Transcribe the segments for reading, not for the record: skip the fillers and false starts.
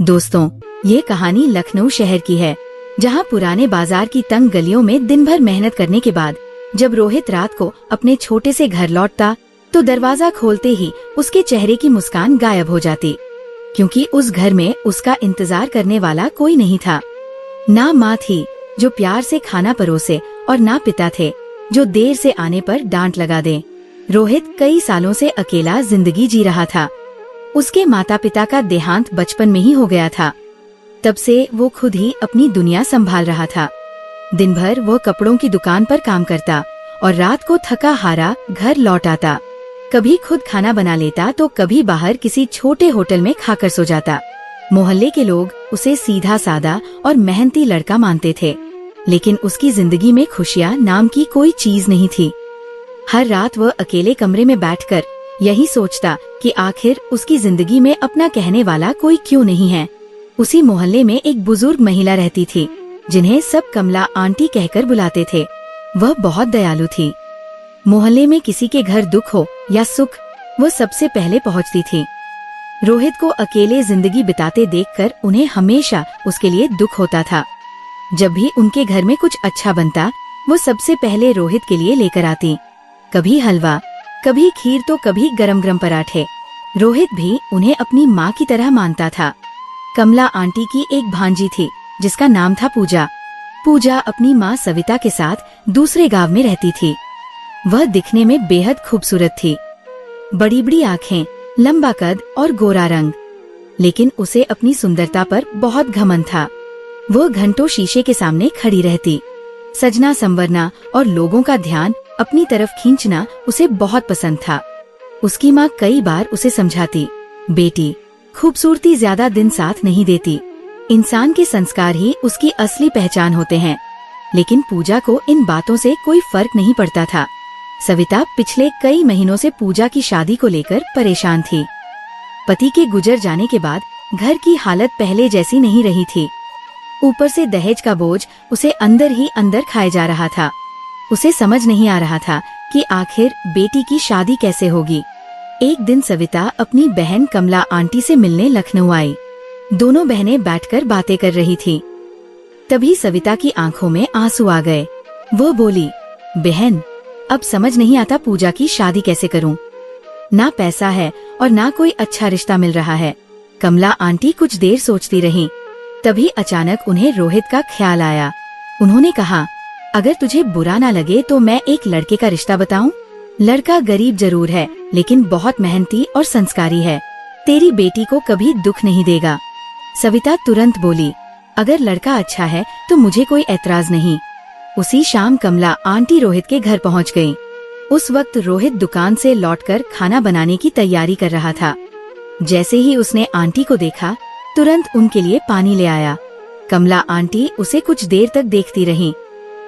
दोस्तों, ये कहानी लखनऊ शहर की है, जहाँ पुराने बाजार की तंग गलियों में दिन भर मेहनत करने के बाद जब रोहित रात को अपने छोटे से घर लौटता तो दरवाजा खोलते ही उसके चेहरे की मुस्कान गायब हो जाती, क्योंकि उस घर में उसका इंतजार करने वाला कोई नहीं था। ना माँ थी जो प्यार से खाना परोसे और ना पिता थे जो देर से आने पर डांट लगा दें। रोहित कई सालों से अकेला जिंदगी जी रहा था। उसके माता पिता का देहांत बचपन में ही हो गया था। तब से वो खुद ही अपनी दुनिया संभाल रहा था। दिन भर वो कपड़ों की दुकान पर काम करता और रात को थका हारा घर लौट आता। कभी खुद खाना बना लेता तो कभी बाहर किसी छोटे होटल में खाकर सो जाता। मोहल्ले के लोग उसे सीधा सादा और मेहनती लड़का मानते थे, लेकिन उसकी जिंदगी में खुशियाँ नाम की कोई चीज नहीं थी। हर रात वह अकेले कमरे में बैठकर यही सोचता कि आखिर उसकी जिंदगी में अपना कहने वाला कोई क्यों नहीं है। उसी मोहल्ले में एक बुजुर्ग महिला रहती थी, जिन्हें सब कमला आंटी कहकर बुलाते थे। वह बहुत दयालु थी। मोहल्ले में किसी के घर दुख हो या सुख, वह सबसे पहले पहुंचती थी। रोहित को अकेले जिंदगी बिताते देखकर उन्हें हमेशा उसके लिए दुख होता था। जब भी उनके घर में कुछ अच्छा बनता, वो सबसे पहले रोहित के लिए लेकर आती। कभी हलवा, कभी खीर तो कभी गरम गरम पराठे। रोहित भी उन्हें अपनी माँ की तरह मानता था। कमला आंटी की एक भांजी थी जिसका नाम था पूजा। पूजा अपनी माँ सविता के साथ दूसरे गांव में रहती थी। वह दिखने में बेहद खूबसूरत थी, बड़ी बड़ी आँखें, लंबा कद और गोरा रंग। लेकिन उसे अपनी सुंदरता पर बहुत घमंड था। वह घंटों शीशे के सामने खड़ी रहती। सजना संवरना और लोगों का ध्यान अपनी तरफ खींचना उसे बहुत पसंद था। उसकी माँ कई बार उसे समझाती, बेटी, खूबसूरती ज्यादा दिन साथ नहीं देती। इंसान के संस्कार ही उसकी असली पहचान होते हैं। लेकिन पूजा को इन बातों से कोई फर्क नहीं पड़ता था। सविता पिछले कई महीनों से पूजा की शादी को लेकर परेशान थी। पति के गुजर जाने के बाद घर की हालत पहले जैसी नहीं रही थी। ऊपर से दहेज का बोझ उसे अंदर ही अंदर खाए जा रहा था। उसे समझ नहीं आ रहा था कि आखिर बेटी की शादी कैसे होगी। एक दिन सविता अपनी बहन कमला आंटी से मिलने लखनऊ आई। दोनों बहनें बैठकर बातें कर रही थीं। तभी सविता की आंखों में आंसू आ गए। वो बोली, बहन, अब समझ नहीं आता पूजा की शादी कैसे करूं। ना पैसा है और ना कोई अच्छा रिश्ता मिल रहा है। कमला आंटी कुछ देर सोचती रहीं। तभी अचानक उन्हें रोहित का ख्याल आया। उन्होंने कहा, अगर तुझे बुरा ना लगे तो मैं एक लड़के का रिश्ता बताऊं। लड़का गरीब जरूर है, लेकिन बहुत मेहनती और संस्कारी है। तेरी बेटी को कभी दुख नहीं देगा। सविता तुरंत बोली, अगर लड़का अच्छा है तो मुझे कोई ऐतराज नहीं। उसी शाम कमला आंटी रोहित के घर पहुंच गयी। उस वक्त रोहित दुकान से लौटकर खाना बनाने की तैयारी कर रहा था। जैसे ही उसने आंटी को देखा, तुरंत उनके लिए पानी ले आया। कमला आंटी उसे कुछ देर तक देखती रहीं।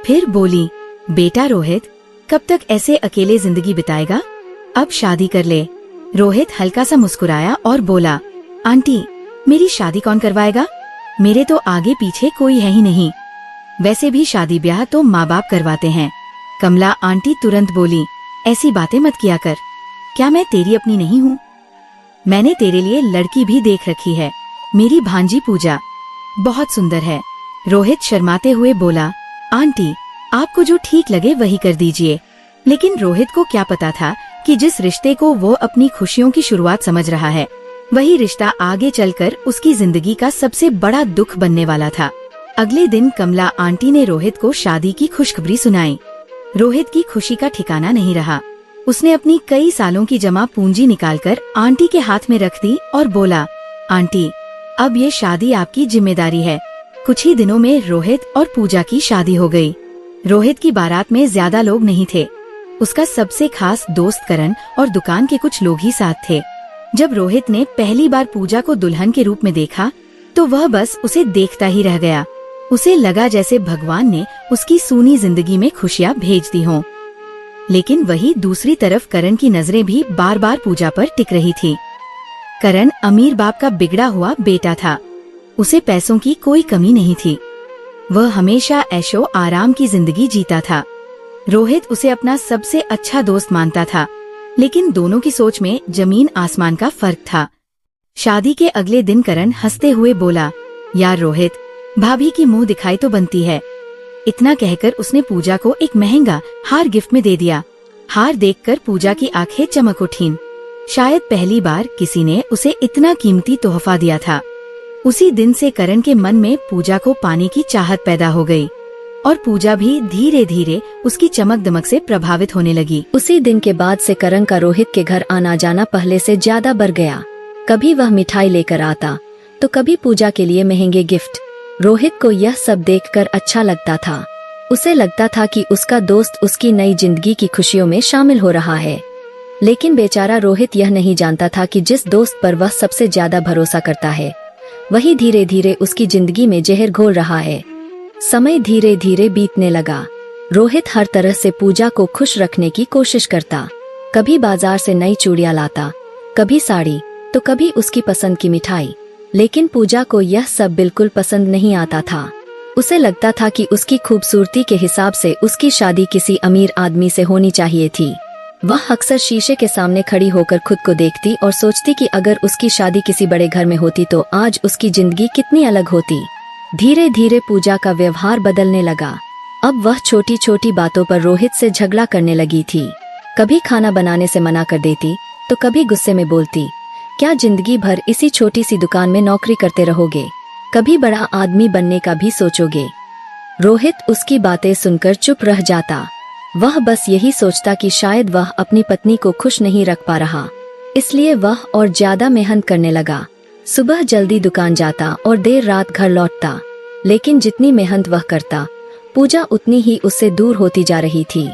फिर बोली, बेटा रोहित, कब तक ऐसे अकेले जिंदगी बिताएगा? अब शादी कर ले। रोहित हल्का सा मुस्कुराया और बोला, आंटी, मेरी शादी कौन करवाएगा? मेरे तो आगे पीछे कोई है ही नहीं। वैसे भी शादी ब्याह तो माँ बाप करवाते हैं। कमला आंटी तुरंत बोली, ऐसी बातें मत किया कर। क्या मैं तेरी अपनी नहीं हूँ? मैंने तेरे लिए लड़की भी देख रखी है, मेरी भांजी पूजा, बहुत सुंदर है। रोहित शर्माते हुए बोला, आंटी, आपको जो ठीक लगे वही कर दीजिए। लेकिन रोहित को क्या पता था कि जिस रिश्ते को वो अपनी खुशियों की शुरुआत समझ रहा है, वही रिश्ता आगे चलकर उसकी जिंदगी का सबसे बड़ा दुख बनने वाला था। अगले दिन कमला आंटी ने रोहित को शादी की खुशखबरी सुनाई। रोहित की खुशी का ठिकाना नहीं रहा। उसने अपनी कई सालों की जमा पूंजी निकालकर आंटी के हाथ में रख दी और बोला, आंटी, अब ये शादी आपकी जिम्मेदारी है। कुछ ही दिनों में रोहित और पूजा की शादी हो गई। रोहित की बारात में ज्यादा लोग नहीं थे। उसका सबसे खास दोस्त करण और दुकान के कुछ लोग ही साथ थे। जब रोहित ने पहली बार पूजा को दुल्हन के रूप में देखा तो वह बस उसे देखता ही रह गया। उसे लगा जैसे भगवान ने उसकी सूनी जिंदगी में खुशियाँ भेज दी हों। लेकिन वही दूसरी तरफ करण की नजरें भी बार बार पूजा पर टिक रही थी। करण अमीर बाप का बिगड़ा हुआ बेटा था। उसे पैसों की कोई कमी नहीं थी। वह हमेशा ऐशो आराम की जिंदगी जीता था। रोहित उसे अपना सबसे अच्छा दोस्त मानता था, लेकिन दोनों की सोच में जमीन आसमान का फर्क था। शादी के अगले दिन करण हंसते हुए बोला, यार रोहित, भाभी की मुंह दिखाई तो बनती है। इतना कहकर उसने पूजा को एक महंगा हार गिफ्ट में दे दिया। हार देखकर पूजा की आंखें चमक उठीं। शायद पहली बार किसी ने उसे इतना कीमती तोहफा दिया था। उसी दिन से करण के मन में पूजा को पाने की चाहत पैदा हो गई और पूजा भी धीरे धीरे उसकी चमक दमक से प्रभावित होने लगी। उसी दिन के बाद से करण का रोहित के घर आना जाना पहले से ज्यादा बढ़ गया। कभी वह मिठाई लेकर आता तो कभी पूजा के लिए महंगे गिफ्ट। रोहित को यह सब देखकर अच्छा लगता था। उसे लगता था कि उसका दोस्त उसकी नई जिंदगी की खुशियों में शामिल हो रहा है। लेकिन बेचारा रोहित यह नहीं जानता था कि जिस दोस्त पर वह सबसे ज्यादा भरोसा करता है, वही धीरे धीरे उसकी जिंदगी में जहर घोल रहा है। समय धीरे धीरे बीतने लगा। रोहित हर तरह से पूजा को खुश रखने की कोशिश करता। कभी बाजार से नई चूड़ियां लाता, कभी साड़ी, तो कभी उसकी पसंद की मिठाई। लेकिन पूजा को यह सब बिल्कुल पसंद नहीं आता था। उसे लगता था कि उसकी खूबसूरती के हिसाब से उसकी शादी किसी अमीर आदमी से होनी चाहिए थी। वह अक्सर शीशे के सामने खड़ी होकर खुद को देखती और सोचती कि अगर उसकी शादी किसी बड़े घर में होती तो आज उसकी जिंदगी कितनी अलग होती। धीरे धीरे पूजा का व्यवहार बदलने लगा। अब वह छोटी छोटी बातों पर रोहित से झगड़ा करने लगी थी। कभी खाना बनाने से मना कर देती तो कभी गुस्से में बोलती, क्या जिंदगी भर इसी छोटी सी दुकान में नौकरी करते रहोगे? कभी बड़ा आदमी बनने का भी सोचोगे? रोहित उसकी बातें सुनकर चुप रह जाता। वह बस यही सोचता कि शायद वह अपनी पत्नी को खुश नहीं रख पा रहा, इसलिए वह और ज्यादा मेहनत करने लगा। सुबह जल्दी दुकान जाता और देर रात घर लौटता। लेकिन जितनी मेहनत वह करता, पूजा उतनी ही उससे दूर होती जा रही थी।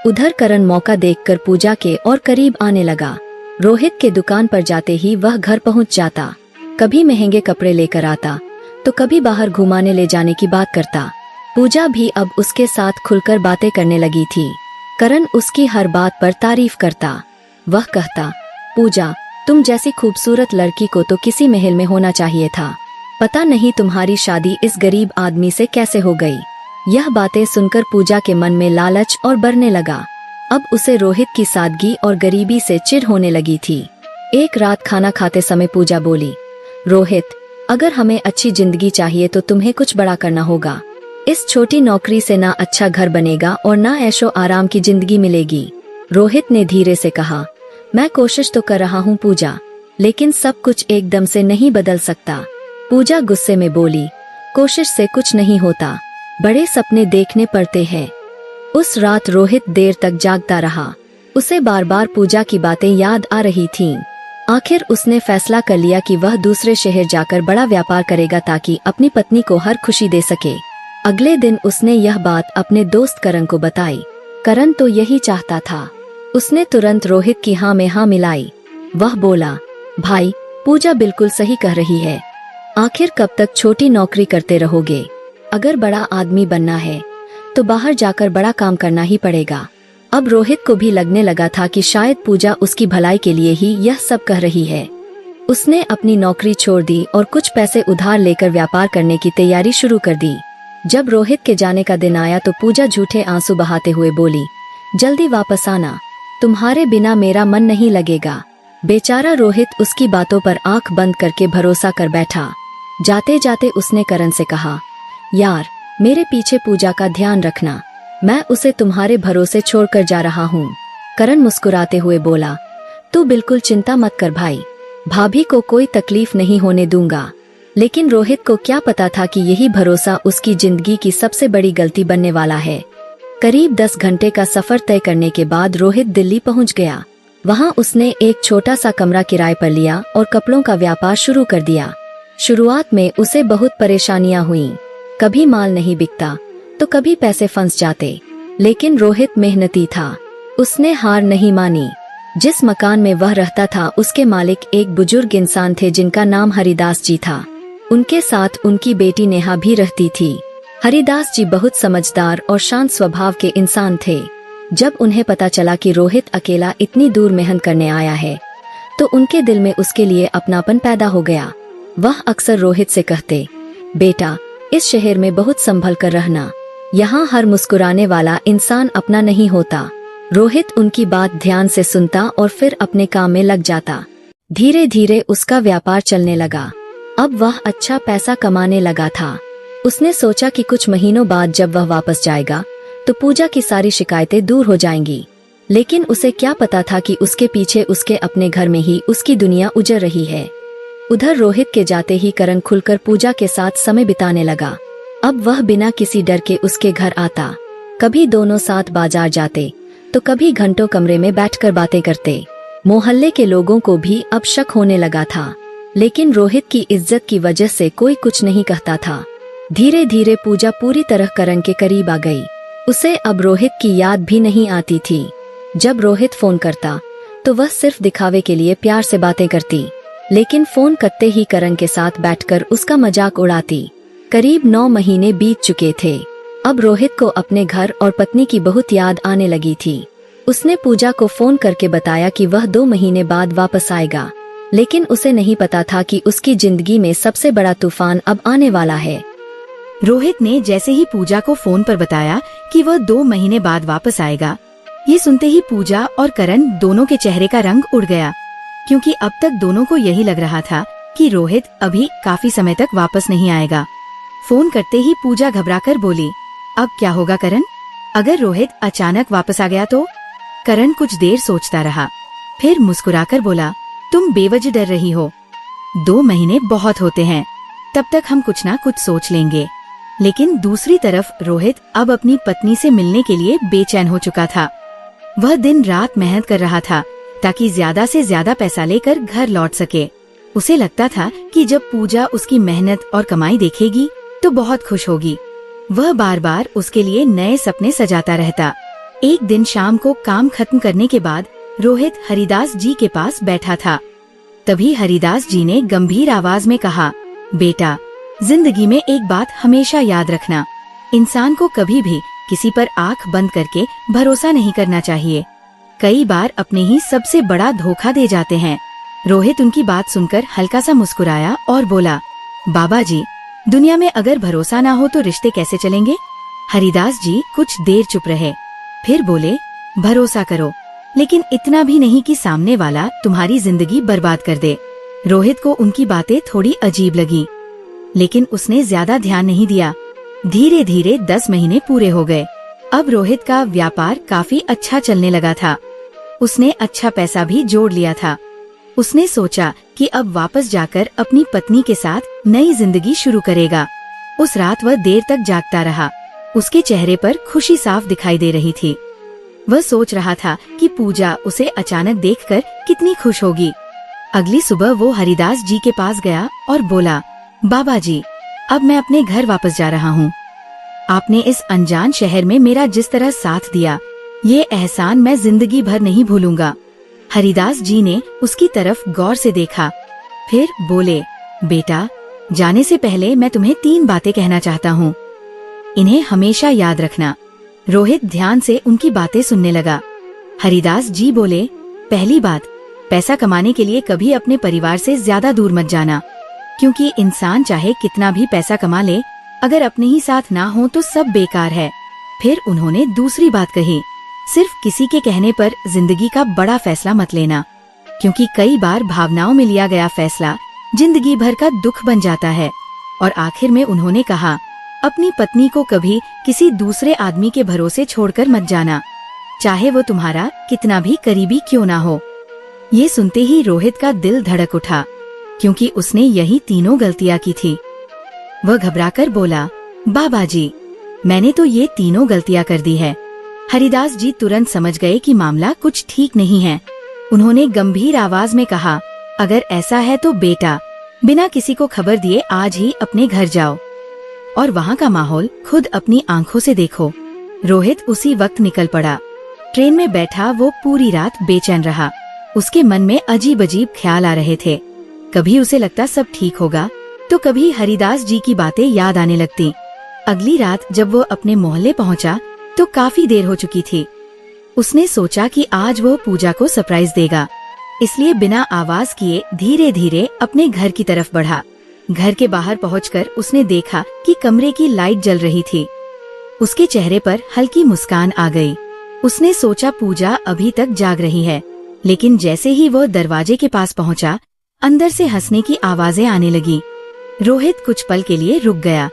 उधर करण मौका देखकर पूजा के और करीब आने लगा। रोहित के दुकान पर जाते ही वह घर पहुंच जाता। कभी महंगे कपड़े लेकर आता तो कभी बाहर घुमाने ले जाने की बात करता। पूजा भी अब उसके साथ खुलकर बातें करने लगी थी। करण उसकी हर बात पर तारीफ करता। वह कहता, पूजा, तुम जैसी खूबसूरत लड़की को तो किसी महल में होना चाहिए था। पता नहीं तुम्हारी शादी इस गरीब आदमी से कैसे हो गई। यह बातें सुनकर पूजा के मन में लालच और बढ़ने लगा। अब उसे रोहित की सादगी और गरीबी से चिढ़ होने लगी थी। एक रात खाना खाते समय पूजा बोली, रोहित, अगर हमें अच्छी जिंदगी चाहिए तो तुम्हें कुछ बड़ा करना होगा। इस छोटी नौकरी से ना अच्छा घर बनेगा और ना ऐशो आराम की जिंदगी मिलेगी। रोहित ने धीरे से कहा, मैं कोशिश तो कर रहा हूँ पूजा, लेकिन सब कुछ एकदम से नहीं बदल सकता। पूजा गुस्से में बोली, कोशिश से कुछ नहीं होता, बड़े सपने देखने पड़ते हैं। उस रात रोहित देर तक जागता रहा। उसे बार बार पूजा की बातें याद आ रही थीं। आखिर उसने फैसला कर लिया कि वह दूसरे शहर जाकर बड़ा व्यापार करेगा ताकि अपनी पत्नी को हर खुशी दे सके। अगले दिन उसने यह बात अपने दोस्त करण को बताई। करण तो यही चाहता था। उसने तुरंत रोहित की हाँ में हाँ मिलाई। वह बोला, भाई, पूजा बिल्कुल सही कह रही है। आखिर कब तक छोटी नौकरी करते रहोगे? अगर बड़ा आदमी बनना है तो बाहर जाकर बड़ा काम करना ही पड़ेगा। अब रोहित को भी लगने लगा था कि शायद पूजा उसकी भलाई के लिए ही यह सब कह रही है। उसने अपनी नौकरी छोड़ दी और कुछ पैसे उधार लेकर व्यापार करने की तैयारी शुरू कर दी। जब रोहित के जाने का दिन आया तो पूजा झूठे आंसू बहाते हुए बोली, जल्दी वापस आना, तुम्हारे बिना मेरा मन नहीं लगेगा। बेचारा रोहित उसकी बातों पर आंख बंद करके भरोसा कर बैठा। जाते जाते उसने करण से कहा, यार, मेरे पीछे पूजा का ध्यान रखना, मैं उसे तुम्हारे भरोसे छोड़कर जा रहा हूँ। करण मुस्कुराते हुए बोला, तू बिल्कुल चिंता मत कर भाई, भाभी को कोई तकलीफ नहीं होने दूंगा। लेकिन रोहित को क्या पता था कि यही भरोसा उसकी जिंदगी की सबसे बड़ी गलती बनने वाला है। करीब 10 घंटे का सफर तय करने के बाद रोहित दिल्ली पहुंच गया। वहां उसने एक छोटा सा कमरा किराए पर लिया और कपड़ों का व्यापार शुरू कर दिया। शुरुआत में उसे बहुत परेशानियां हुईं। कभी माल नहीं बिकता तो कभी पैसे फंस जाते, लेकिन रोहित मेहनती था। उसने हार नहीं मानी। जिस मकान में वह रहता था उसके मालिक एक बुजुर्ग इंसान थे जिनका नाम हरिदास जी था। उनके साथ उनकी बेटी नेहा भी रहती थी। हरिदास जी बहुत समझदार और शांत स्वभाव के इंसान थे। जब उन्हें पता चला कि रोहित अकेला इतनी दूर मेहनत करने आया है तो उनके दिल में उसके लिए अपनापन पैदा हो गया। वह अक्सर रोहित से कहते, बेटा, इस शहर में बहुत संभल कर रहना, यहाँ हर मुस्कुराने वाला इंसान अपना नहीं होता। रोहित उनकी बात ध्यान से सुनता और फिर अपने काम में लग जाता। धीरे धीरे उसका व्यापार चलने लगा। अब वह अच्छा पैसा कमाने लगा था। उसने सोचा कि कुछ महीनों बाद जब वह वापस जाएगा तो पूजा की सारी शिकायतें दूर हो जाएंगी। लेकिन उसे क्या पता था कि उसके पीछे उसके अपने घर में ही उसकी दुनिया उजड़ रही है। उधर रोहित के जाते ही करण खुलकर पूजा के साथ समय बिताने लगा। अब वह बिना किसी डर के उसके घर आता। कभी दोनों साथ बाजार जाते तो कभी घंटों कमरे में बैठकर बातें करते। मोहल्ले के लोगों को भी अब शक होने लगा था, लेकिन रोहित की इज्जत की वजह से कोई कुछ नहीं कहता था। धीरे धीरे पूजा पूरी तरह करण के करीब आ गई। उसे अब रोहित की याद भी नहीं आती थी। जब रोहित फोन करता तो वह सिर्फ दिखावे के लिए प्यार से बातें करती, लेकिन फोन करते ही करण के साथ बैठकर उसका मजाक उड़ाती। करीब 9 महीने बीत चुके थे। अब रोहित को अपने घर और पत्नी की बहुत याद आने लगी थी। उसने पूजा को फोन करके बताया कि वह 2 महीने बाद वापस आएगा, लेकिन उसे नहीं पता था कि उसकी जिंदगी में सबसे बड़ा तूफान अब आने वाला है। रोहित ने जैसे ही पूजा को फोन पर बताया कि वह 2 महीने बाद वापस आएगा, ये सुनते ही पूजा और करण दोनों के चेहरे का रंग उड़ गया, क्योंकि अब तक दोनों को यही लग रहा था कि रोहित अभी काफी समय तक वापस नहीं आएगा। फोन करते ही पूजा घबराकर बोली, अब क्या होगा करण? अगर रोहित अचानक वापस आ गया तो? करण कुछ देर सोचता रहा, फिर मुस्कुराकर बोला, तुम बेवजह डर रही हो। 2 महीने बहुत होते हैं, तब तक हम कुछ ना कुछ सोच लेंगे। लेकिन दूसरी तरफ रोहित अब अपनी पत्नी से मिलने के लिए बेचैन हो चुका था। वह दिन रात मेहनत कर रहा था ताकि ज्यादा से ज्यादा पैसा लेकर घर लौट सके। उसे लगता था कि जब पूजा उसकी मेहनत और कमाई देखेगी तो बहुत खुश होगी। वह बार बार उसके लिए नए सपने सजाता रहता। एक दिन शाम को काम खत्म करने के बाद रोहित हरिदास जी के पास बैठा था। तभी हरिदास जी ने गंभीर आवाज में कहा, बेटा, जिंदगी में एक बात हमेशा याद रखना, इंसान को कभी भी किसी पर आंख बंद करके भरोसा नहीं करना चाहिए। कई बार अपने ही सबसे बड़ा धोखा दे जाते हैं। रोहित उनकी बात सुनकर हल्का सा मुस्कुराया और बोला, बाबा जी, दुनिया में अगर भरोसा ना हो तो रिश्ते कैसे चलेंगे? हरिदास जी कुछ देर चुप रहे, फिर बोले, भरोसा करो, लेकिन इतना भी नहीं कि सामने वाला तुम्हारी जिंदगी बर्बाद कर दे। रोहित को उनकी बातें थोड़ी अजीब लगी, लेकिन उसने ज्यादा ध्यान नहीं दिया। धीरे धीरे 10 महीने पूरे हो गए। अब रोहित का व्यापार काफी अच्छा चलने लगा था। उसने अच्छा पैसा भी जोड़ लिया था। उसने सोचा कि अब वापस जाकर अपनी पत्नी के साथ नई जिंदगी शुरू करेगा। उस रात वह देर तक जागता रहा। उसके चेहरे पर खुशी साफ दिखाई दे रही थी। वह सोच रहा था कि पूजा उसे अचानक देखकर कितनी खुश होगी। अगली सुबह वो हरिदास जी के पास गया और बोला, बाबा जी, अब मैं अपने घर वापस जा रहा हूँ। आपने इस अनजान शहर में मेरा जिस तरह साथ दिया, ये एहसान मैं जिंदगी भर नहीं भूलूंगा। हरिदास जी ने उसकी तरफ गौर से देखा, फिर बोले, बेटा, जाने से पहले मैं तुम्हें 3 बातें कहना चाहता हूँ। इन्हें हमेशा याद रखना। रोहित ध्यान से उनकी बातें सुनने लगा। हरिदास जी बोले, पहली बात, पैसा कमाने के लिए कभी अपने परिवार से ज्यादा दूर मत जाना, क्योंकि इंसान चाहे कितना भी पैसा कमा ले, अगर अपने ही साथ ना हो तो सब बेकार है। फिर उन्होंने दूसरी बात कही, सिर्फ किसी के कहने पर जिंदगी का बड़ा फैसला मत लेना, क्योंकि कई बार भावनाओं में लिया गया फैसला जिंदगी भर का दुख बन जाता है। और आखिर में उन्होंने कहा, अपनी पत्नी को कभी किसी दूसरे आदमी के भरोसे छोड़कर मत जाना, चाहे वो तुम्हारा कितना भी करीबी क्यों ना हो। ये सुनते ही रोहित का दिल धड़क उठा, क्योंकि उसने यही तीनों गलतियां की थी। वह घबराकर बोला, बाबा जी, मैंने तो ये तीनों गलतियां कर दी है। हरिदास जी तुरंत समझ गए कि मामला कुछ ठीक नहीं है। उन्होंने गंभीर आवाज में कहा, अगर ऐसा है तो बेटा, बिना किसी को खबर दिए आज ही अपने घर जाओ और वहाँ का माहौल खुद अपनी आंखों से देखो। रोहित उसी वक्त निकल पड़ा। ट्रेन में बैठा वो पूरी रात बेचैन रहा। उसके मन में अजीब अजीब ख्याल आ रहे थे। कभी उसे लगता सब ठीक होगा, तो कभी हरिदास जी की बातें याद आने लगती। अगली रात जब वो अपने मोहल्ले पहुंचा तो काफी देर हो चुकी थी। उसने सोचा कि आज वो पूजा को सरप्राइज देगा, इसलिए बिना आवाज किए धीरे धीरे अपने घर की तरफ बढ़ा। घर के बाहर पहुंचकर उसने देखा कि कमरे की लाइट जल रही थी। उसके चेहरे पर हल्की मुस्कान आ गई। उसने सोचा पूजा अभी तक जाग रही है, लेकिन जैसे ही वो दरवाजे के पास पहुंचा, अंदर से हंसने की आवाजें आने लगी। रोहित कुछ पल के लिए रुक गया।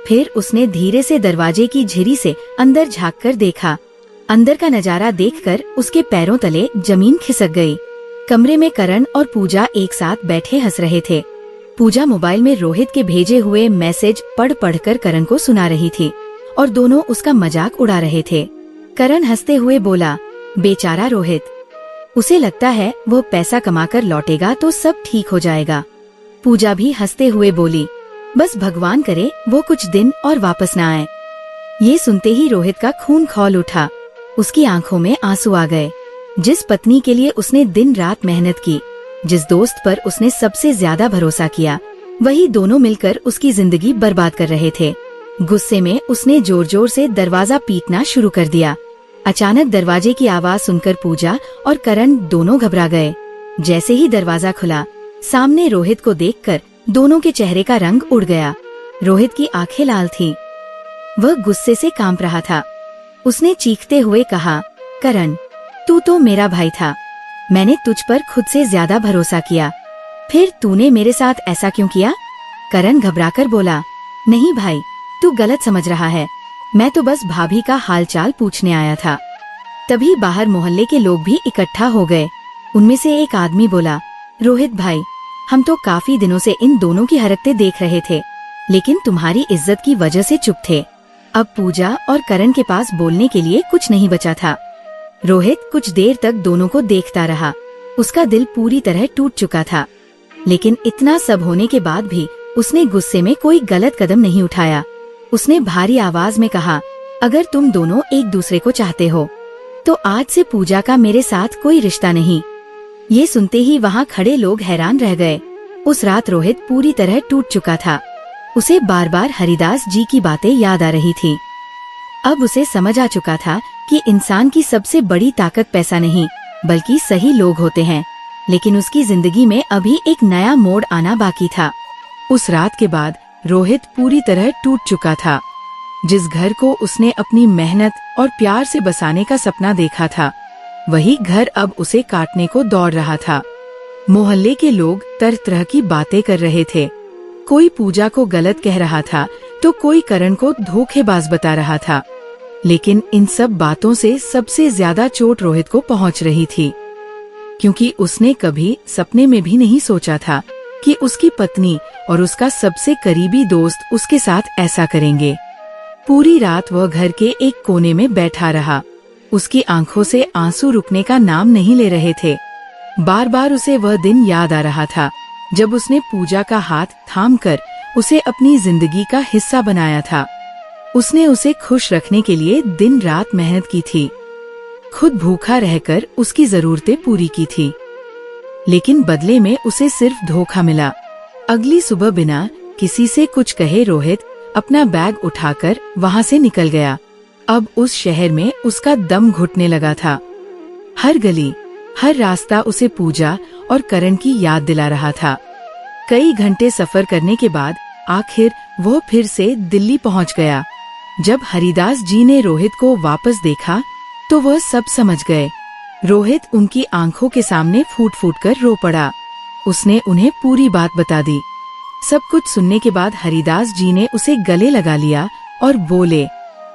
फिर उसने धीरे से दरवाजे की झिरी से अंदर झांककर देखा। अंदर का नजारा देखकर उसके पैरों तले जमीन खिसक गई। कमरे में करण और पूजा एक साथ बैठे हंस रहे थे। पूजा मोबाइल में रोहित के भेजे हुए मैसेज पढ़ पढ़कर करण को सुना रही थी और दोनों उसका मजाक उड़ा रहे थे। करण हंसते हुए बोला, बेचारा रोहित, उसे लगता है वो पैसा कमाकर लौटेगा तो सब ठीक हो जाएगा। पूजा भी हंसते हुए बोली, बस भगवान करे वो कुछ दिन और वापस न आए। ये सुनते ही रोहित का खून खौल उठा। उसकी आंखों में आंसू आ गए। जिस पत्नी के लिए उसने दिन रात मेहनत की, जिस दोस्त पर उसने सबसे ज्यादा भरोसा किया, वही दोनों मिलकर उसकी जिंदगी बर्बाद कर रहे थे। गुस्से में उसने जोर जोर से दरवाजा पीटना शुरू कर दिया। अचानक दरवाजे की आवाज सुनकर पूजा और करण दोनों घबरा गए। जैसे ही दरवाजा खुला, सामने रोहित को देखकर दोनों के चेहरे का रंग उड़ गया। रोहित की आंखें लाल थीं। वह गुस्से से कांप रहा था। उसने चीखते हुए कहा, करण, तू तो मेरा भाई था। मैंने तुझ पर खुद से ज्यादा भरोसा किया, फिर तूने मेरे साथ ऐसा क्यों किया? करण घबराकर बोला, नहीं भाई, तू गलत समझ रहा है। मैं तो बस भाभी का हालचाल पूछने आया था। तभी बाहर मोहल्ले के लोग भी इकट्ठा हो गए। उनमें से एक आदमी बोला, रोहित भाई, हम तो काफी दिनों से इन दोनों की हरकतें देख रहे थे, लेकिन तुम्हारी इज्जत की वजह से चुप थे। अब पूजा और करण के पास बोलने के लिए कुछ नहीं बचा था। रोहित कुछ देर तक दोनों को देखता रहा। उसका दिल पूरी तरह टूट चुका था, लेकिन इतना सब होने के बाद भी उसने गुस्से में कोई गलत कदम नहीं उठाया। उसने भारी आवाज में कहा, अगर तुम दोनों एक दूसरे को चाहते हो तो आज से पूजा का मेरे साथ कोई रिश्ता नहीं। ये सुनते ही वहाँ खड़े लोग हैरान रह गए। उस रात रोहित पूरी तरह टूट चुका था। उसे बार बार हरिदास जी की बातें याद आ रही थी। अब उसे समझ आ चुका था कि इंसान की सबसे बड़ी ताकत पैसा नहीं, बल्कि सही लोग होते हैं। लेकिन उसकी जिंदगी में अभी एक नया मोड़ आना बाकी था। उस रात के बाद रोहित पूरी तरह टूट चुका था। जिस घर को उसने अपनी मेहनत और प्यार से बसाने का सपना देखा था, वही घर अब उसे काटने को दौड़ रहा था। मोहल्ले के लोग तरह तरह की बातें कर रहे थे। कोई पूजा को गलत कह रहा था तो कोई करण को धोखेबाज बता रहा था। लेकिन इन सब बातों से सबसे ज्यादा चोट रोहित को पहुंच रही थी, क्योंकि उसने कभी सपने में भी नहीं सोचा था कि उसकी पत्नी और उसका सबसे करीबी दोस्त उसके साथ ऐसा करेंगे। पूरी रात वह घर के एक कोने में बैठा रहा। उसकी आंखों से आंसू रुकने का नाम नहीं ले रहे थे। बार बार उसे वह दिन याद आ रहा था जब उसने पूजा का हाथ थामकर उसे अपनी जिंदगी का हिस्सा बनाया था। उसने उसे खुश रखने के लिए दिन रात मेहनत की थी, खुद भूखा रहकर उसकी जरूरतें पूरी की थी, लेकिन बदले में उसे सिर्फ धोखा मिला। अगली सुबह बिना किसी से कुछ कहे रोहित अपना बैग उठाकर वहाँ से निकल गया। अब उस शहर में उसका दम घुटने लगा था। हर गली, हर रास्ता उसे पूजा और करण की याद दिला रहा था। कई घंटे सफर करने के बाद आखिर वो फिर से दिल्ली पहुंच गया। जब हरिदास जी ने रोहित को वापस देखा तो वह सब समझ गए। रोहित उनकी आंखों के सामने फूट फूट कर रो पड़ा। उसने उन्हें पूरी बात बता दी। सब कुछ सुनने के बाद हरिदास जी ने उसे गले लगा लिया और बोले,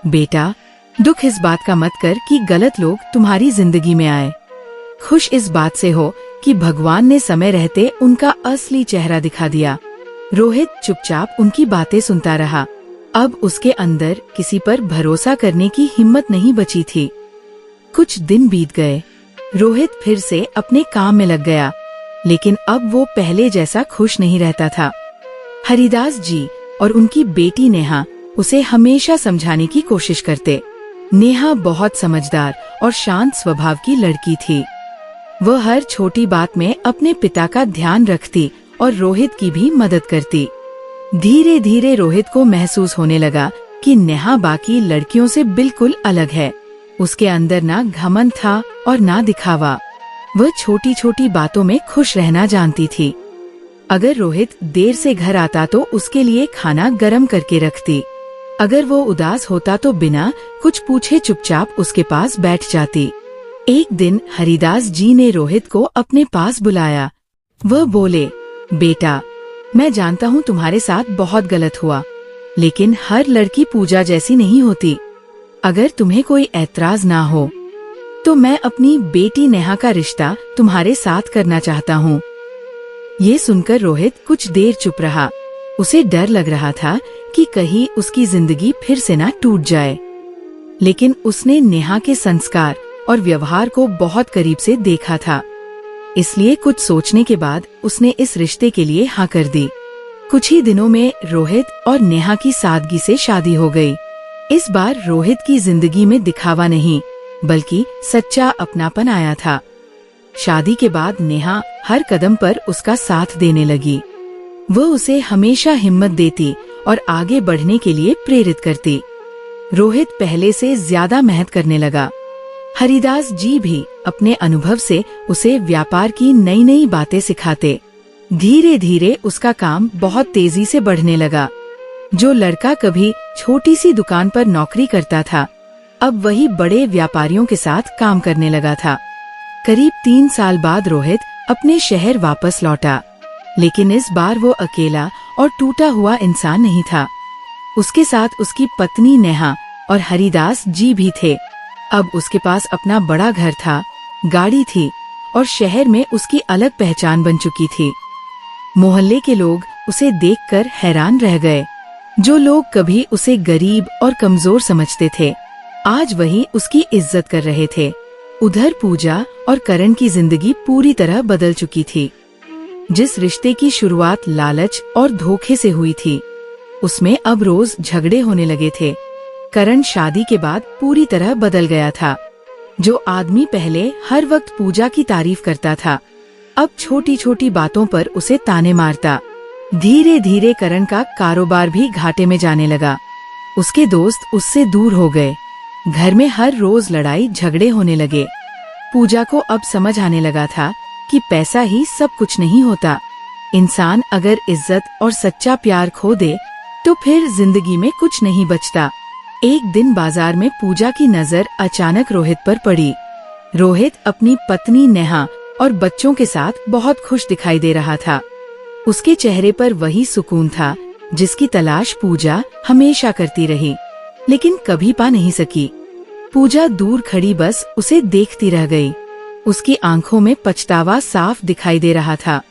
बेटा, दुख इस बात का मत कर कि गलत लोग तुम्हारी जिंदगी में आए। खुश इस बात से हो कि भगवान ने समय रहते उनका असली चेहरा दिखा दिया। रोहित चुपचाप उनकी बातें सुनता रहा। अब उसके अंदर किसी पर भरोसा करने की हिम्मत नहीं बची थी। कुछ दिन बीत गए। रोहित फिर से अपने काम में लग गया, लेकिन अब वो पहले जैसा खुश नहीं रहता था। हरिदास जी और उनकी बेटी नेहा उसे हमेशा समझाने की कोशिश करते। नेहा बहुत समझदार और शांत स्वभाव की लड़की थी। वह हर छोटी बात में अपने पिता का ध्यान रखती और रोहित की भी मदद करती। धीरे धीरे रोहित को महसूस होने लगा कि नेहा बाकी लड़कियों से बिल्कुल अलग है। उसके अंदर ना घमंड था और ना दिखावा। वह छोटी छोटी बातों में खुश रहना जानती थी। अगर रोहित देर से घर आता तो उसके लिए खाना गर्म करके रखती। अगर वो उदास होता तो बिना कुछ पूछे चुपचाप उसके पास बैठ जाती। एक दिन हरिदास जी ने रोहित को अपने पास बुलाया। वह बोले, बेटा, मैं जानता हूँ तुम्हारे साथ बहुत गलत हुआ, लेकिन हर लड़की पूजा जैसी नहीं होती। अगर तुम्हें कोई ऐतराज ना हो तो मैं अपनी बेटी नेहा का रिश्ता तुम्हारे साथ करना चाहता हूँ। ये सुनकर रोहित कुछ देर चुप रहा। उसे डर लग रहा था कि कहीं उसकी जिंदगी फिर से ना टूट जाए, लेकिन उसने नेहा के संस्कार और व्यवहार को बहुत करीब से देखा था, इसलिए कुछ सोचने के बाद उसने इस रिश्ते के लिए हाँ कर दी। कुछ ही दिनों में रोहित और नेहा की सादगी से शादी हो गई। इस बार रोहित की जिंदगी में दिखावा नहीं, बल्कि सच्चा अपनापन आया था। शादी के बाद नेहा हर कदम पर उसका साथ देने लगी। वह उसे हमेशा हिम्मत देती और आगे बढ़ने के लिए प्रेरित करती। रोहित पहले से ज्यादा मेहनत करने लगा। हरिदास जी भी अपने अनुभव से उसे व्यापार की नई नई बातें सिखाते। धीरे धीरे उसका काम बहुत तेजी से बढ़ने लगा। जो लड़का कभी छोटी सी दुकान पर नौकरी करता था, अब वही बड़े व्यापारियों के साथ काम करने लगा था। करीब 3 साल बाद रोहित अपने शहर वापस लौटा, लेकिन इस बार वो अकेला और टूटा हुआ इंसान नहीं था। उसके साथ उसकी पत्नी नेहा और हरिदास जी भी थे। अब उसके पास अपना बड़ा घर था, गाड़ी थी और शहर में उसकी अलग पहचान बन चुकी थी। मोहल्ले के लोग उसे देखकर हैरान रह गए। जो लोग कभी उसे गरीब और कमजोर समझते थे, आज वही उसकी इज्जत कर रहे थे। उधर पूजा और करण की जिंदगी पूरी तरह बदल चुकी थी। जिस रिश्ते की शुरुआत लालच और धोखे से हुई थी, उसमें अब रोज झगड़े होने लगे थे। करण शादी के बाद पूरी तरह बदल गया था। जो आदमी पहले हर वक्त पूजा की तारीफ करता था, अब छोटी छोटी बातों पर उसे ताने मारता। धीरे धीरे करण का कारोबार भी घाटे में जाने लगा। उसके दोस्त उससे दूर हो गए। घर में हर रोज लड़ाई झगड़े होने लगे। पूजा को अब समझ आने लगा था कि पैसा ही सब कुछ नहीं होता। इंसान अगर इज्जत और सच्चा प्यार खो दे तो फिर जिंदगी में कुछ नहीं बचता। एक दिन बाजार में पूजा की नजर अचानक रोहित पर पड़ी। रोहित अपनी पत्नी नेहा और बच्चों के साथ बहुत खुश दिखाई दे रहा था। उसके चेहरे पर वही सुकून था जिसकी तलाश पूजा हमेशा करती रही, लेकिन कभी पा नहीं सकी। पूजा दूर खड़ी बस उसे देखती रह गई। उसकी आंखों में पछतावा साफ दिखाई दे रहा था।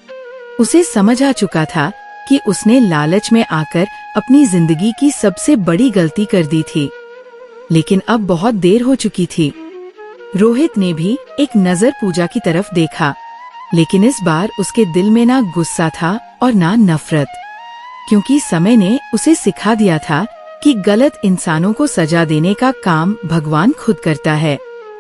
उसे समझ आ चुका था कि उसने लालच में आकर अपनी जिंदगी की सबसे बड़ी गलती कर दी थी, लेकिन अब बहुत देर हो चुकी थी। रोहित ने भी एक नजर पूजा की तरफ देखा, लेकिन इस बार उसके दिल में ना गुस्सा था और ना नफरत, क्योंकि समय ने उसे सिखा दिया था कि गलत इंसानों को सजा देने का काम भगवान खुद करता है।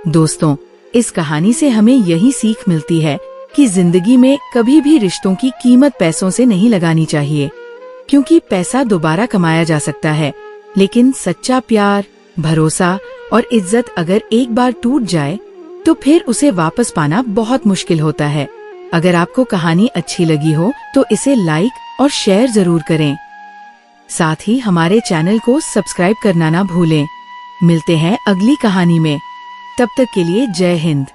दोस्तों, इस कहानी से हमें यही सीख मिलती है कि जिंदगी में कभी भी रिश्तों की कीमत पैसों से नहीं लगानी चाहिए, क्योंकि पैसा दोबारा कमाया जा सकता है, लेकिन सच्चा प्यार, भरोसा और इज्जत अगर एक बार टूट जाए तो फिर उसे वापस पाना बहुत मुश्किल होता है। अगर आपको कहानी अच्छी लगी हो तो इसे लाइक और शेयर जरूर करें। साथ ही हमारे चैनल को सब्सक्राइब करना ना भूलें। मिलते हैं अगली कहानी में। तब तक के लिए जय हिंद।